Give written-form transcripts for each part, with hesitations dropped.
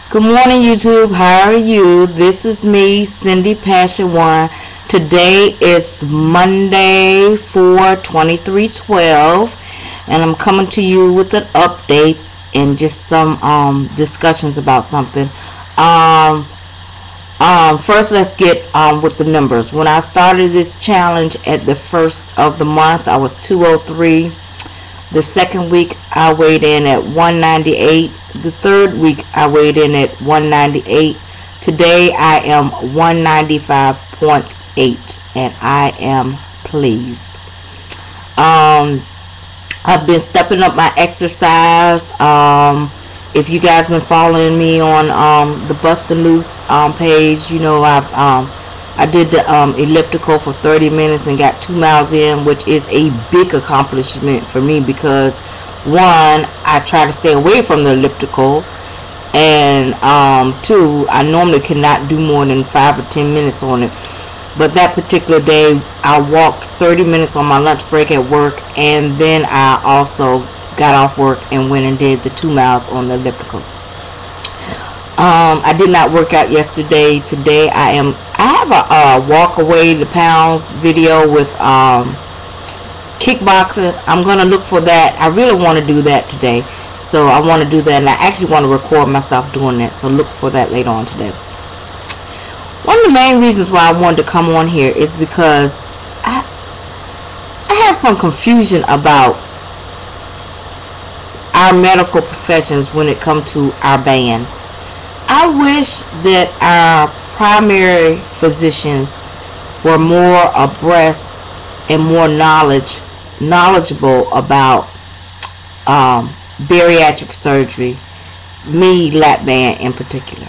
Good morning, YouTube. How are you? This is me, Cindy Passion One. Today is Monday, 4/23/12, and I'm coming to you with an update and just some discussions about something. First, let's get with the numbers. When I started this challenge at the first of the month, I was 203. The second week, I weighed in at 198. The third week, I weighed in at 198. Today, I am 195.8, and I am pleased. I've been stepping up my exercise. If you guys been following me on the Bustin' Loose page, you know I did the elliptical for 30 minutes and got 2 miles in, which is a big accomplishment for me because, one, I try to stay away from the elliptical, and two, I normally cannot do more than 5 or 10 minutes on it. But that particular day, I walked 30 minutes on my lunch break at work, and then I also got off work and went and did the 2 miles on the elliptical. I did not work out yesterday. Today I have a walk away the pounds video with kickboxing. I'm gonna look for that. I really want to do that today, so I want to do that, and I actually want to record myself doing that, so look for that later on today. One of the main reasons why I wanted to come on here is because I have some confusion about our medical professions when it comes to our bands. I wish that our primary physicians were more abreast and more knowledgeable about bariatric surgery, lap band in particular.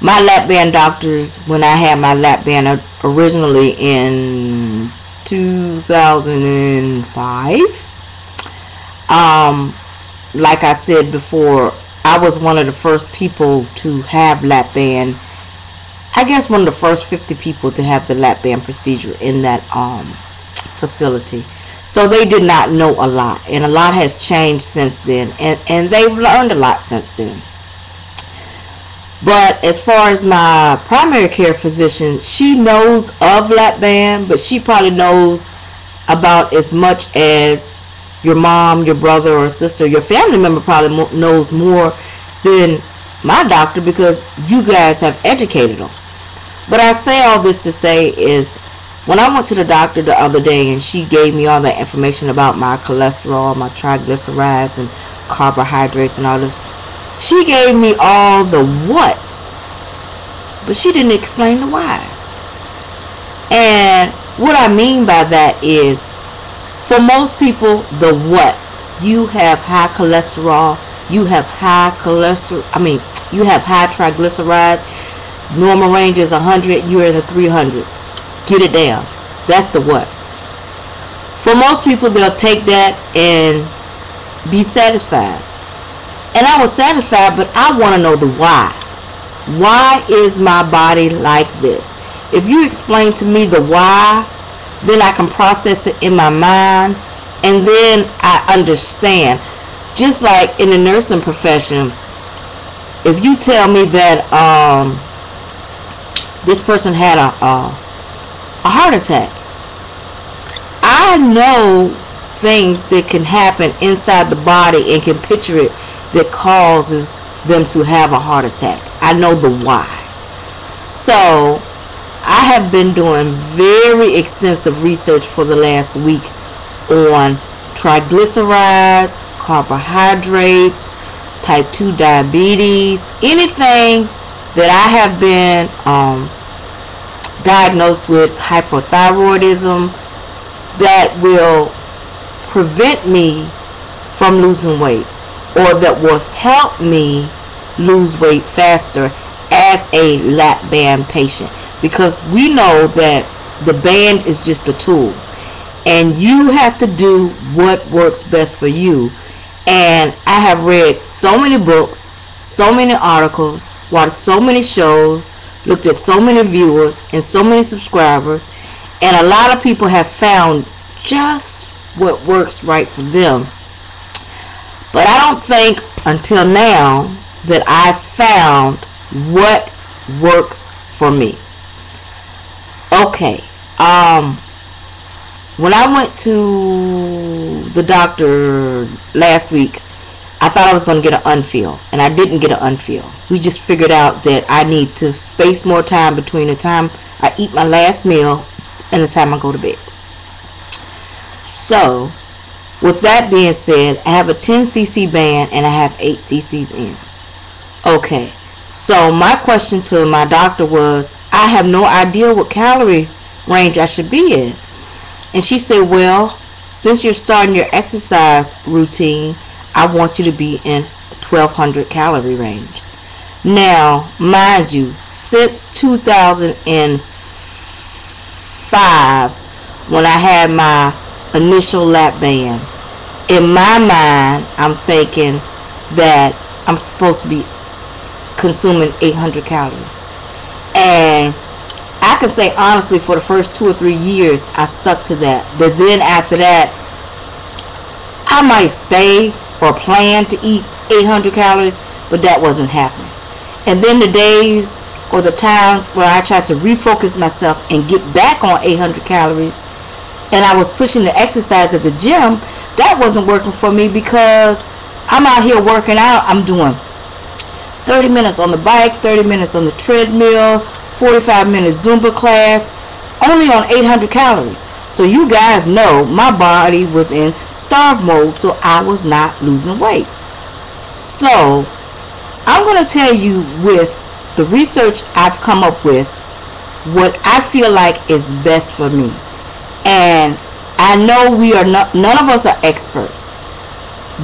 My lap band doctors, when I had my lap band originally in 2005, like I said before, I was one of the first people to have lap band. I guess one of the first 50 people to have the lap band procedure in that facility. So they did not know a lot, and a lot has changed since then, and they've learned a lot since then. But as far as my primary care physician, she knows of lap band, but she probably knows about as much as your mom, your brother or sister, your family member probably knows more than my doctor because you guys have educated them. But I say all this to say is, when I went to the doctor the other day and she gave me all that information about my cholesterol, my triglycerides and carbohydrates and all this, she gave me all the whats, but she didn't explain the whys. And what I mean by that is, for most people, the what, you have high cholesterol, you have high triglycerides, normal range is 100, you're in the 300s. Get it down. That's the what. For most people, they'll take that and be satisfied. And I was satisfied, but I want to know the why. Why is my body like this? If you explain to me the why, then I can process it in my mind, and then I understand. Just like in the nursing profession, if you tell me that this person had a heart attack, I know things that can happen inside the body and can picture it that causes them to have a heart attack. I know the why. So I have been doing very extensive research for the last week on triglycerides, carbohydrates, type 2 diabetes, anything that I have been diagnosed with hypothyroidism that will prevent me from losing weight, or that will help me lose weight faster as a lap band patient. Because we know that the band is just a tool, and you have to do what works best for you. And I have read so many books, so many articles, watched so many shows, looked at so many viewers and so many subscribers, and a lot of people have found just what works right for them. But I don't think until now that I found what works for me. Okay. When I went to the doctor last week, I thought I was going to get an unfeel, and I didn't get an unfeel. We just figured out that I need to space more time between the time I eat my last meal and the time I go to bed. So, with that being said, I have a 10cc band and I have 8 cc's in. Okay, so my question to my doctor was, I have no idea what calorie range I should be in. And she said, well, since you're starting your exercise routine, I want you to be in 1200 calorie range. Now, mind you, since 2005, when I had my initial lap band, in my mind, I'm thinking that I'm supposed to be consuming 800 calories. And I can say honestly, for the first 2 or 3 years, I stuck to that. But then after that, I might say or plan to eat 800 calories, but that wasn't happening. And then the days or the times where I tried to refocus myself and get back on 800 calories, and I was pushing the exercise at the gym, that wasn't working for me because I'm out here working out. I'm doing 30 minutes on the bike, 30 minutes on the treadmill, 45 minute Zumba class, only on 800 calories. So you guys know my body was in starve mode, so I was not losing weight. So I'm going to tell you, with the research I've come up with, what I feel like is best for me. And I know we are not, none of us are experts,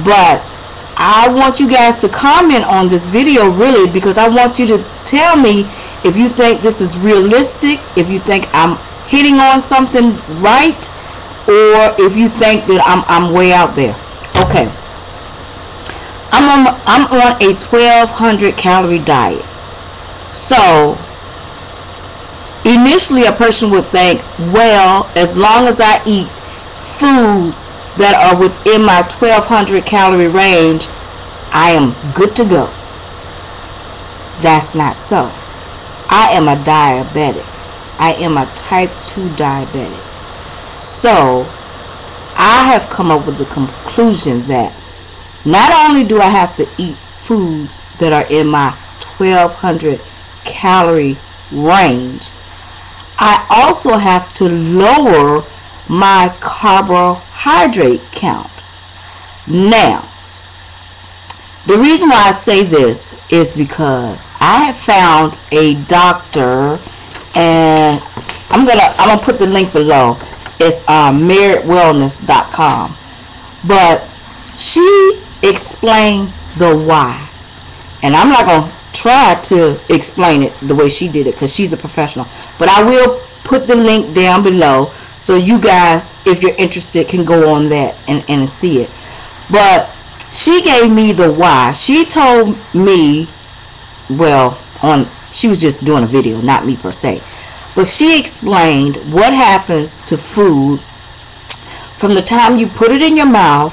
but I want you guys to comment on this video, really, because I want you to tell me if you think this is realistic, if you think I'm hitting on something right, or if you think that I'm way out there. Okay. I'm on a 1200 calorie diet. So initially a person would think, well, as long as I eat foods that are within my 1200 calorie range, I am good to go. That's not so. I am a diabetic. I am a type 2 diabetic. So I have come up with the conclusion that not only do I have to eat foods that are in my 1200 calorie range, I also have to lower my carbohydrate count. Now, the reason why I say this is because I have found a doctor, and I'm gonna put the link below. It's meritwellness.com, but she explained the why, and I'm not gonna try to explain it the way she did it because she's a professional, but I will put the link down below so you guys, if you're interested, can go on that and see it. But she gave me the why. She told me, well, she was just doing a video, not me per se, but she explained what happens to food from the time you put it in your mouth,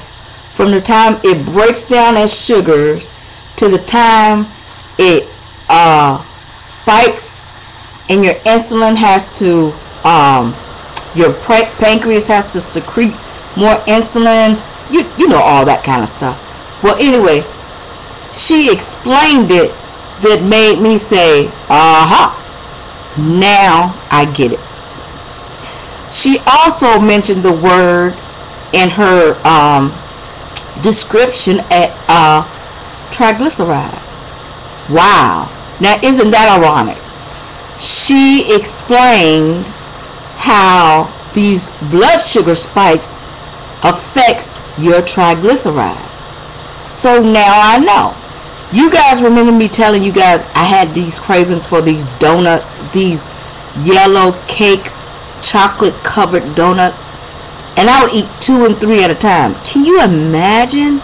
from the time it breaks down as sugars, to the time it spikes and your insulin has to, your pancreas has to secrete more insulin. You know, all that kind of stuff. Well, anyway, she explained it that made me say, aha, now I get it. She also mentioned the word in her description at triglycerides. Wow. Now, isn't that ironic? She explained how these blood sugar spikes affects your triglycerides. So now I know. You guys remember me telling you guys I had these cravings for these donuts, these yellow cake chocolate covered donuts, and I would eat 2 and 3 at a time. Can you imagine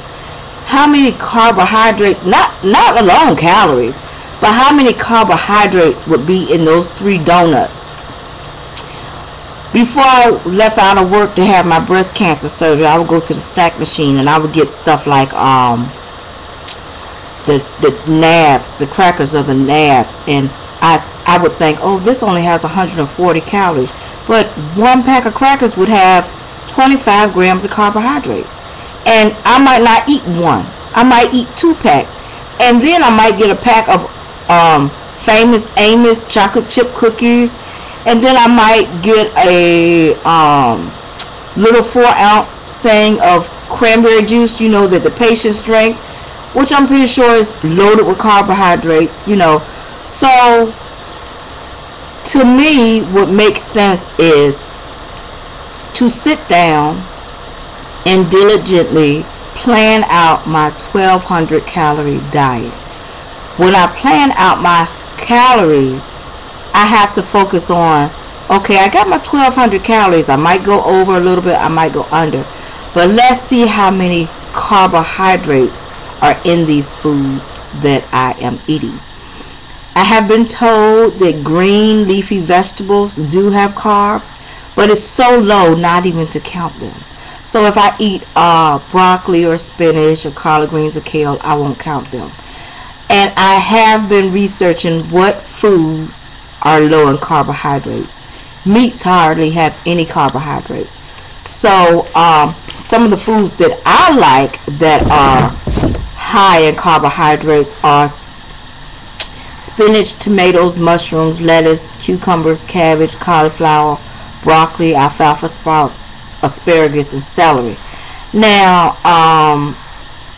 how many carbohydrates, not alone calories, but how many carbohydrates would be in those 3 donuts? Before I left out of work to have my breast cancer surgery, I would go to the snack machine and I would get stuff like the nabs, the crackers of the nabs, and I would think, oh, this only has 140 calories, but one pack of crackers would have 25 grams of carbohydrates, and I might not eat one. I might eat 2 packs, and then I might get a pack of Famous Amos chocolate chip cookies, and then I might get a little 4-ounce thing of cranberry juice, you know, that the patient's drink, which I'm pretty sure is loaded with carbohydrates, you know. So to me, what makes sense is to sit down and diligently plan out my 1200 calorie diet. When I plan out my calories, I have to focus on, okay, I got my 1200 calories. I might go over a little bit, I might go under, but let's see how many carbohydrates are in these foods that I am eating. I have been told that green leafy vegetables do have carbs, but it's so low not even to count them. So if I eat broccoli or spinach or collard greens or kale, I won't count them. And I have been researching what foods are low in carbohydrates. Meats hardly have any carbohydrates. So some of the foods that I like that are high in carbohydrates are spinach, tomatoes, mushrooms, lettuce, cucumbers, cabbage, cauliflower, broccoli, alfalfa sprouts, asparagus, and celery. Now,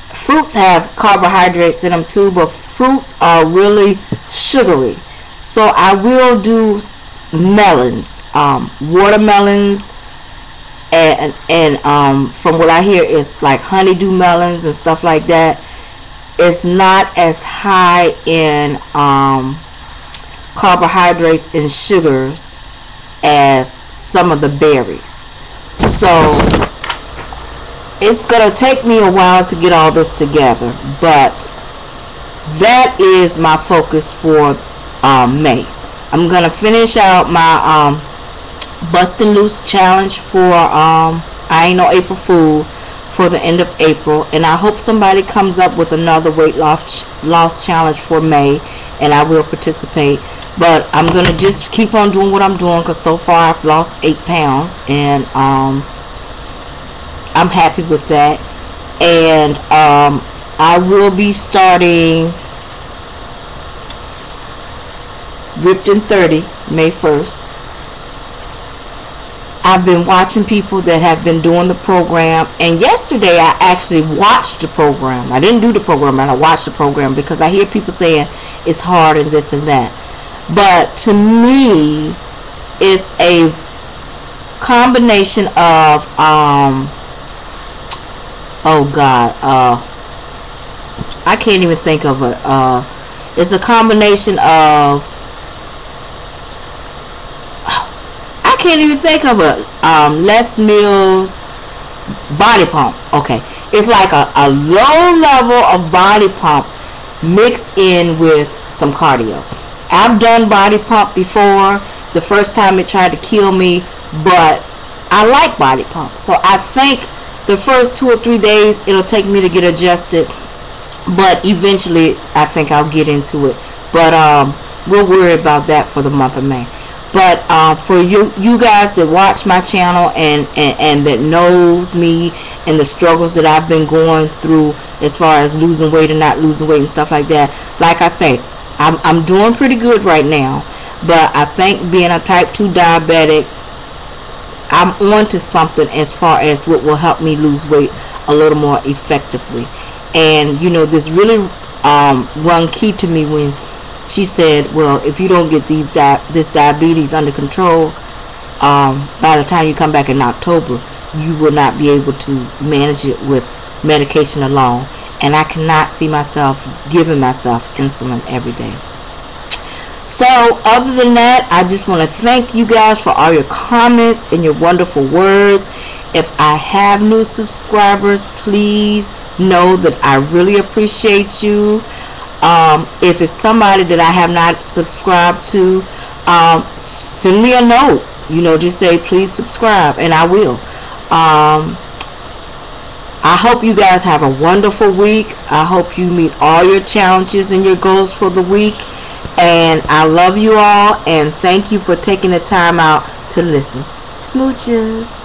fruits have carbohydrates in them too, but fruits are really sugary. So I will do melons, watermelons, and from what I hear, it's like honeydew melons and stuff like that. It's not as high in carbohydrates and sugars as some of the berries. So it's gonna take me a while to get all this together, but that is my focus for May. I'm gonna finish out my Bustin' Loose challenge for I Ain't No April Fool for the end of April, and I hope somebody comes up with another weight loss challenge for May, and I will participate. But I'm gonna just keep on doing what I'm doing, because so far I've lost 8 pounds, and I'm happy with that. And I will be starting Ripped in 30 May 1st. I've been watching people that have been doing the program, and yesterday I actually watched the program. I didn't do the program, but I watched the program because I hear people saying it's hard and this and that. But to me, it's a combination of oh God, I can't even think of it. It's a combination of, I can't even think of it. Les Mills body pump. Okay, it's like a low level of body pump mixed in with some cardio. I've done body pump before. The first time it tried to kill me, but I like body pump. So I think the first 2 or 3 days it'll take me to get adjusted, but eventually I think I'll get into it. But we'll worry about that for the month of May. But for you guys that watch my channel and that knows me and the struggles that I've been going through as far as losing weight and not losing weight and stuff like that, like I say, I'm doing pretty good right now. But I think being a type 2 diabetic, I'm on to something as far as what will help me lose weight a little more effectively. And you know, this really rung key to me when she said, well, if you don't get this diabetes under control, by the time you come back in October, you will not be able to manage it with medication alone. And I cannot see myself giving myself insulin every day. So other than that, I just want to thank you guys for all your comments and your wonderful words. If I have new subscribers, please know that I really appreciate you. If it's somebody that I have not subscribed to, send me a note. you know, just say please subscribe, and I will. I hope you guys have a wonderful week. I hope you meet all your challenges and your goals for the week. And I love you all, and thank you for taking the time out to listen. Smooches.